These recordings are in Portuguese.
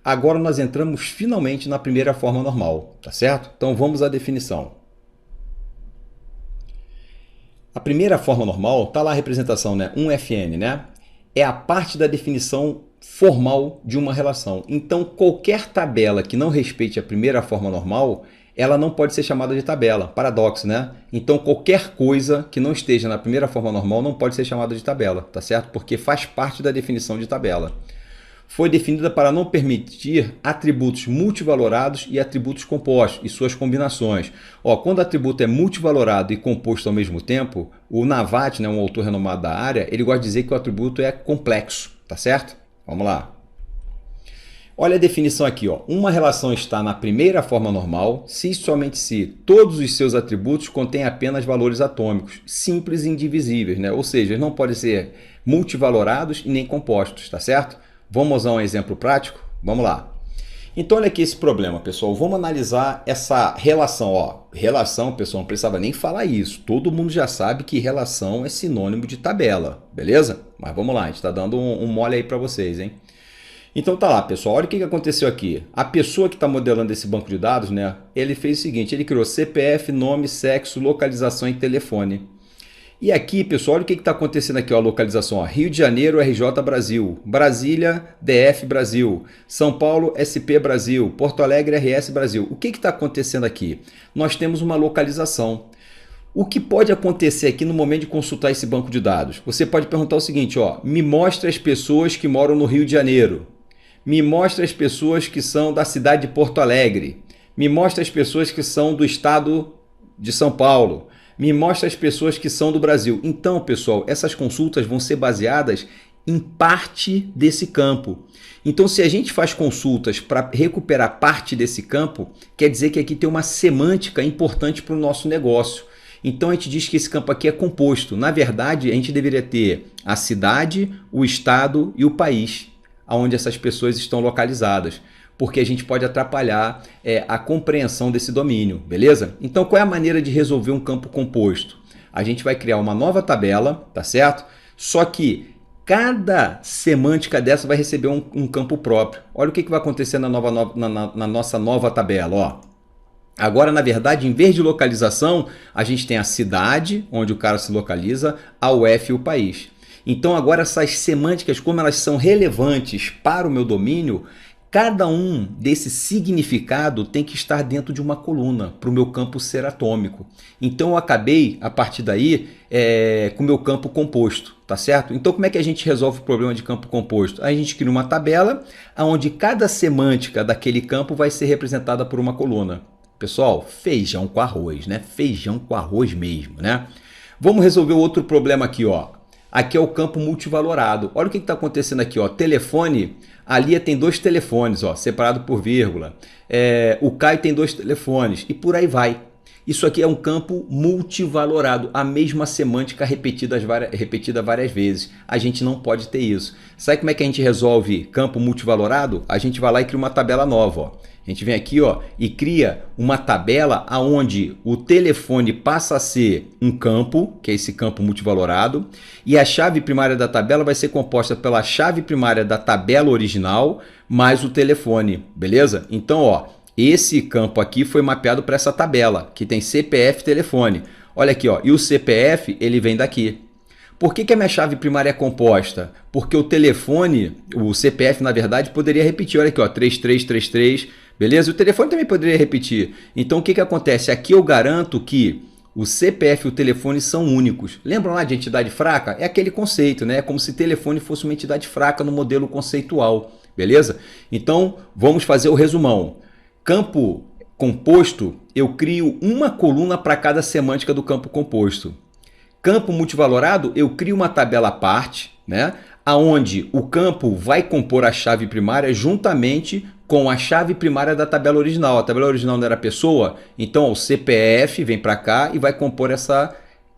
Agora nós entramos finalmente na primeira forma normal, tá certo? Então vamos à definição. A primeira forma normal, tá lá a representação, né? 1FN, né? É a parte da definição formal de uma relação. Então qualquer tabela que não respeite a primeira forma normal, ela não pode ser chamada de tabela. Paradoxo, né? Então qualquer coisa que não esteja na primeira forma normal não pode ser chamada de tabela, tá certo? Porque faz parte da definição de tabela. Foi definida para não permitir atributos multivalorados e atributos compostos e suas combinações. Quando o atributo é multivalorado e composto ao mesmo tempo, o Navat, né, um autor renomado da área, ele gosta de dizer que o atributo é complexo, tá certo? Vamos lá. Olha a definição aqui, ó. Uma relação está na primeira forma normal se e somente se todos os seus atributos contêm apenas valores atômicos, simples e indivisíveis, né? Ou seja, eles não podem ser multivalorados e nem compostos, tá certo? Vamos usar um exemplo prático? Vamos lá. Então olha aqui esse problema, pessoal. Vamos analisar essa relação. Relação, pessoal, não precisava nem falar isso. Todo mundo já sabe que relação é sinônimo de tabela, beleza? Mas vamos lá, a gente está dando um mole aí para vocês, hein? Então tá lá, pessoal, olha o que aconteceu aqui. A pessoa que está modelando esse banco de dados, né, ele fez o seguinte, ele criou CPF, nome, sexo, localização e telefone. E aqui, pessoal, olha o que está acontecendo aqui, ó, a localização. Rio de Janeiro, RJ Brasil. Brasília, DF Brasil. São Paulo, SP Brasil. Porto Alegre, RS Brasil. O que está acontecendo aqui? Nós temos uma localização. O que pode acontecer aqui no momento de consultar esse banco de dados? Você pode perguntar o seguinte, ó, me mostra as pessoas que moram no Rio de Janeiro. Me mostra as pessoas que são da cidade de Porto Alegre. Me mostra as pessoas que são do estado de São Paulo. Me mostra as pessoas que são do Brasil. Então, pessoal, essas consultas vão ser baseadas em parte desse campo. Então, se a gente faz consultas para recuperar parte desse campo, quer dizer que aqui tem uma semântica importante para o nosso negócio. Então, a gente diz que esse campo aqui é composto. Na verdade, a gente deveria ter a cidade, o estado e o país, onde essas pessoas estão localizadas, porque a gente pode atrapalhar a compreensão desse domínio, beleza? Então, qual é a maneira de resolver um campo composto? A gente vai criar uma nova tabela, tá certo? Só que cada semântica dessa vai receber um campo próprio. Olha o que vai acontecer na nossa nova tabela, ó. Agora, na verdade, em vez de localização, a gente tem a cidade, onde o cara se localiza, a UF e o país. Então, agora essas semânticas, como elas são relevantes para o meu domínio, cada um desse significado tem que estar dentro de uma coluna para o meu campo ser atômico. Então eu acabei, a partir daí, com o meu campo composto, tá certo? Então como é que a gente resolve o problema de campo composto? A gente cria uma tabela onde cada semântica daquele campo vai ser representada por uma coluna. Pessoal, feijão com arroz, né? Feijão com arroz mesmo, né? Vamos resolver outro problema aqui, ó. Aqui é o campo multivalorado. Olha o que está acontecendo aqui, ó. Telefone, a Lia tem 2 telefones, ó, separado por vírgula. O Caio tem 2 telefones e por aí vai. Isso aqui é um campo multivalorado, a mesma semântica repetida várias vezes. A gente não pode ter isso. Sabe como é que a gente resolve campo multivalorado? A gente vai lá e cria uma tabela nova, ó. A gente vem aqui, ó, e cria uma tabela onde o telefone passa a ser um campo, que é esse campo multivalorado, e a chave primária da tabela vai ser composta pela chave primária da tabela original mais o telefone, beleza? Então, ó, esse campo aqui foi mapeado para essa tabela, que tem CPF e telefone. Olha aqui, ó, e o CPF, ele vem daqui. Por que a minha chave primária é composta? Porque o telefone, o CPF, na verdade, poderia repetir. Olha aqui, ó, 3333, beleza? O telefone também poderia repetir. Então, o que acontece? Aqui eu garanto que o CPF e o telefone são únicos. Lembram lá de entidade fraca? É aquele conceito, né? É como se telefone fosse uma entidade fraca no modelo conceitual, beleza? Então, vamos fazer o resumão. Campo composto, eu crio uma coluna para cada semântica do campo composto. Campo multivalorado, eu crio uma tabela à parte, né? Onde o campo vai compor a chave primária juntamente com a chave primária da tabela original. A tabela original não era pessoa, então o CPF vem para cá e vai compor essa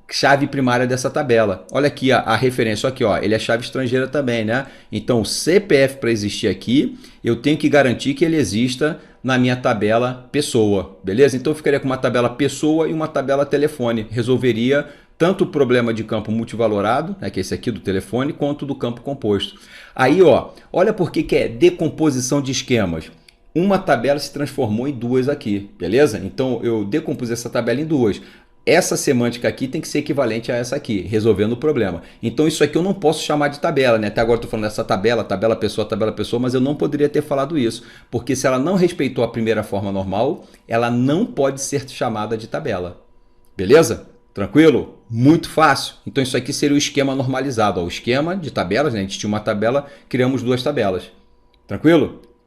chave primária dessa tabela. Olha aqui a referência, aqui, ó, ele é chave estrangeira também, né? Então o CPF, para existir aqui, eu tenho que garantir que ele exista na minha tabela pessoa, beleza? Então eu ficaria com uma tabela pessoa e uma tabela telefone. Resolveria tanto o problema de campo multivalorado, né, que é esse aqui do telefone, quanto do campo composto. Aí, ó, olha por que é decomposição de esquemas. Uma tabela se transformou em duas aqui, beleza? Então eu decompus essa tabela em duas. Essa semântica aqui tem que ser equivalente a essa aqui, resolvendo o problema. Então isso aqui eu não posso chamar de tabela, né? Até agora eu estou falando dessa tabela, tabela pessoa, mas eu não poderia ter falado isso, porque se ela não respeitou a primeira forma normal, ela não pode ser chamada de tabela. Beleza? Tranquilo? Muito fácil. Então isso aqui seria o esquema normalizado. Ó, o esquema de tabelas, né? A gente tinha uma tabela, criamos duas tabelas. Tranquilo?